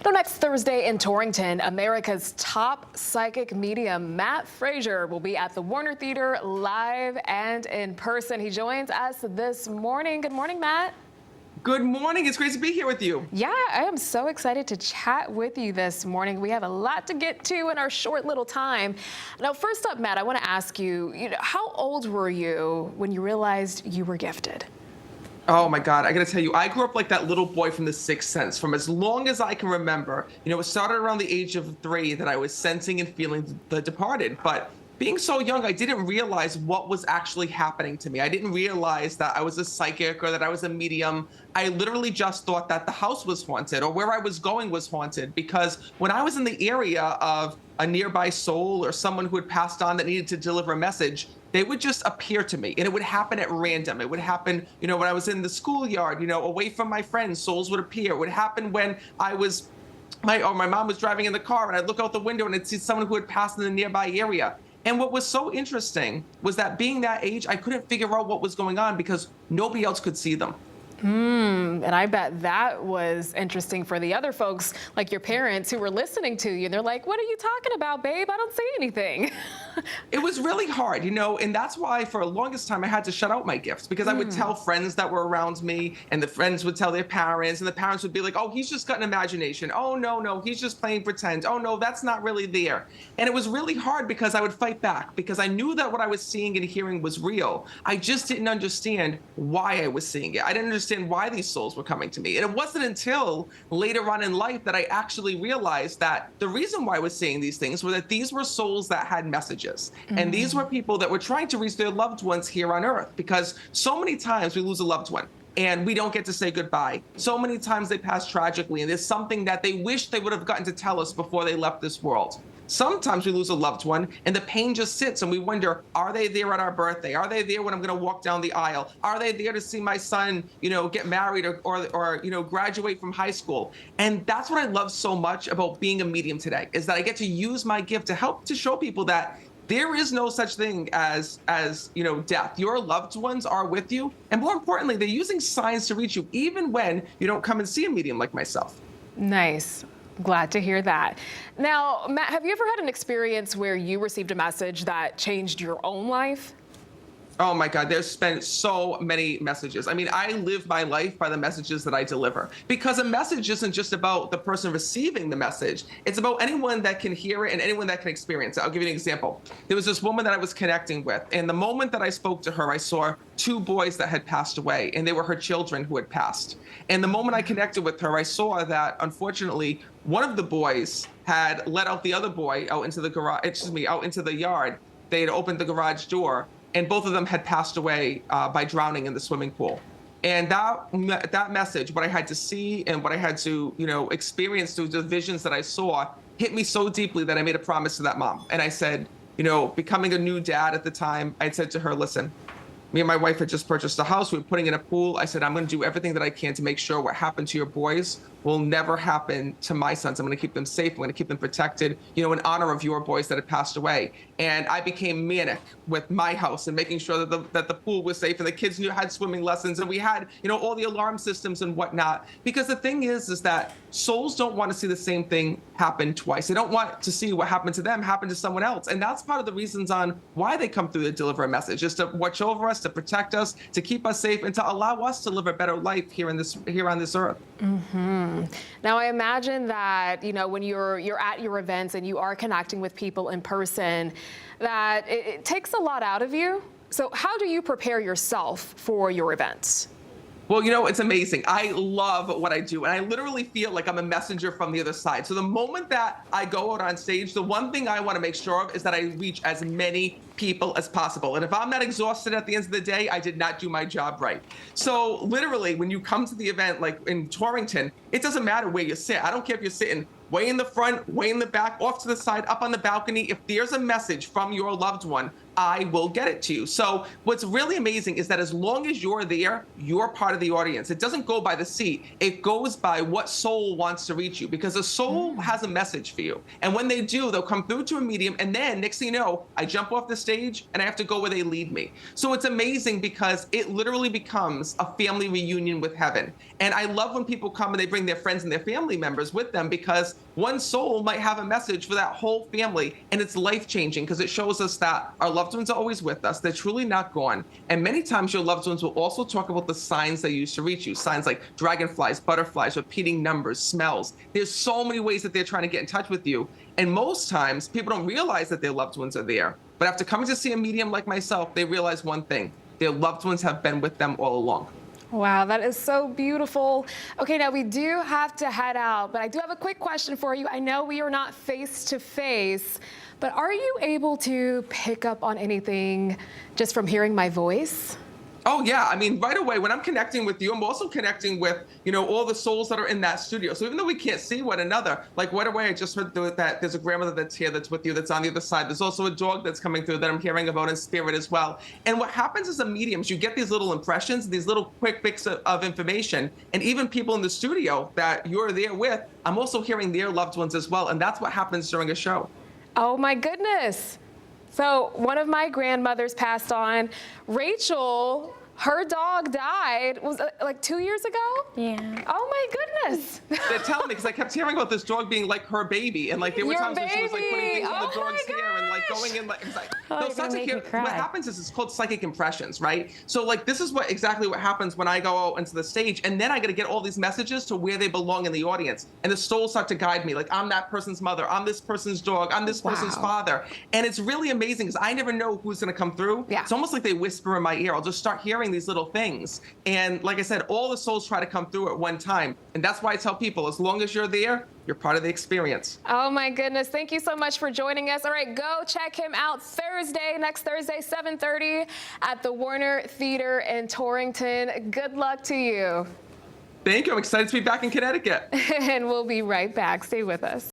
Now, next Thursday in Torrington, America's top psychic medium, Matt Fraser, will be at the Warner Theater live and in person. He joins us this morning. Good morning, Matt. Good morning. It's great to be here with you. Yeah, I am so excited to chat with you this morning. We have a lot to get to in our short little time. Now, first up, Matt, I want to ask you, how old were you when you realized you were gifted? Oh my God, I gotta tell you, I grew up like that little boy from The Sixth Sense. From as long as I can remember, it started around the age of 3 that I was sensing and feeling the departed. But being so young, I didn't realize what was actually happening to me. I didn't realize that I was a psychic or that I was a medium. I literally just thought that the house was haunted or where I was going was haunted, because when I was in the area of a nearby soul or someone who had passed on that needed to deliver a message, they would just appear to me, and it would happen at random. It would happen, when I was in the schoolyard, away from my friends, souls would appear. It would happen when I was, my mom was driving in the car, and I'd look out the window and I'd see someone who had passed in the nearby area. And what was so interesting was that being that age, I couldn't figure out what was going on because nobody else could see them. And I bet that was interesting for the other folks, like your parents who were listening to you. They're like, what are you talking about, babe? I don't see anything. It was really hard, and that's why for the longest time I had to shut out my gifts, because I would tell friends that were around me, and the friends would tell their parents, and the parents would be like, oh, he's just got an imagination. Oh, no, he's just playing pretend. Oh, no, that's not really there. And it was really hard because I would fight back, because I knew that what I was seeing and hearing was real. I just didn't understand why I was seeing it. I didn't understand why these souls were coming to me. And it wasn't until later on in life that I actually realized that the reason why I was seeing these things were that these were souls that had messages. And these were people that were trying to reach their loved ones here on earth, because so many times we lose a loved one and we don't get to say goodbye. So many times they pass tragically, and there's something that they wish they would have gotten to tell us before they left this world. Sometimes we lose a loved one and the pain just sits, and we wonder, are they there at our birthday? Are they there when I'm going to walk down the aisle? Are they there to see my son, get married or graduate from high school? And that's what I love so much about being a medium today, is that I get to use my gift to help to show people that there is no such thing as death. Your loved ones are with you. And more importantly, they're using signs to reach you, even when you don't come and see a medium like myself. Nice. Glad to hear that. Now, Matt, have you ever had an experience where you received a message that changed your own life? Oh my God, there's been so many messages. I mean, I live my life by the messages that I deliver, because a message isn't just about the person receiving the message. It's about anyone that can hear it and anyone that can experience it. I'll give you an example. There was this woman that I was connecting with, and the moment that I spoke to her, I saw 2 boys that had passed away, and they were her children who had passed. And the moment I connected with her, I saw that, unfortunately, one of the boys had let out the other boy out into the out into the yard. They had opened the garage door, and both of them had passed away by drowning in the swimming pool. And that message, what I had to see and what I had to, experience through the visions that I saw, hit me so deeply that I made a promise to that mom. And I said, becoming a new dad at the time, I said to her, listen, me and my wife had just purchased a house. We were putting in a pool. I said, I'm going to do everything that I can to make sure what happened to your boys will never happen to my sons. I'm going to keep them safe. I'm going to keep them protected, in honor of your boys that had passed away. And I became manic with my house and making sure that the pool was safe and the kids had swimming lessons, and we had, all the alarm systems and whatnot. Because the thing is that souls don't want to see the same thing happen twice. They don't want to see what happened to them happen to someone else. And that's part of the reasons on why they come through to deliver a message, is to watch over us, to protect us, to keep us safe, and to allow us to live a better life here on this earth. Now, I imagine that, when you're at your events and you are connecting with people in person, that it takes a lot out of you. So how do you prepare yourself for your events? Well, it's amazing. I love what I do, and I literally feel like I'm a messenger from the other side. So the moment that I go out on stage, the one thing I want to make sure of is that I reach as many people as possible. And if I'm not exhausted at the end of the day, I did not do my job right. So literally, when you come to the event, like in Torrington, it doesn't matter where you sit. I don't care if you're sitting way in the front, way in the back, off to the side, up on the balcony. If there's a message from your loved one, I will get it to you. So what's really amazing is that as long as you're there, you're part of the audience. It doesn't go by the seat. It goes by what soul wants to reach you, because a soul has a message for you. And when they do, they'll come through to a medium, and then next thing you know, I jump off the stage and I have to go where they lead me. So it's amazing because it literally becomes a family reunion with heaven. And I love when people come and they bring their friends and their family members with them, because one soul might have a message for that whole family, and it's life-changing because it shows us that our loved ones are always with us. They're truly not gone. And many times your loved ones will also talk about the signs they use to reach you. Signs like dragonflies, butterflies, repeating numbers, smells. There's so many ways that they're trying to get in touch with you. And most times people don't realize that their loved ones are there. But after coming to see a medium like myself, they realize one thing: their loved ones have been with them all along. Wow, that is so beautiful. Okay, now we do have to head out, but I do have a quick question for you. I know we are not face to face, but are you able to pick up on anything just from hearing my voice? Oh yeah, I mean, right away when I'm connecting with you, I'm also connecting with, all the souls that are in that studio. So even though we can't see one another, like right away I just heard that there's a grandmother that's here, that's with you, that's on the other side. There's also a dog that's coming through that I'm hearing about in spirit as well. And what happens as a medium is you get these little impressions, these little quick bits of information, and even people in the studio that you're there with, I'm also hearing their loved ones as well. And that's what happens during a show. Oh my goodness. So one of my grandmothers passed on. Rachel, her dog died, was it like 2 years ago? Yeah. Oh my goodness. They're telling me, because I kept hearing about this dog being like her baby, and like there were Your times when she was like putting things on the baby. Oh dog's my hair and like gosh. going in like, it's like Oh, no, you're such gonna a make me cry. what happens is it's called psychic impressions, right? So like this is exactly what happens when I go out into the stage, and then I got to get all these messages to where they belong in the audience, and the souls start to guide me. Like, I'm that person's mother, I'm this person's dog, I'm this person's Wow. father, and it's really amazing because I never know who's going to come through. Yeah. It's almost like they whisper in my ear. I'll just start hearing these little things, and like I said, all the souls try to come through at one time. And that's why I tell people, as long as you're there, you're part of the experience. Oh my goodness, thank you so much for joining us. All right, go check him out next Thursday, 7:30 at the Warner Theater in Torrington. Good luck to you. Thank you. I'm excited to be back in Connecticut. And we'll be right back. Stay with us.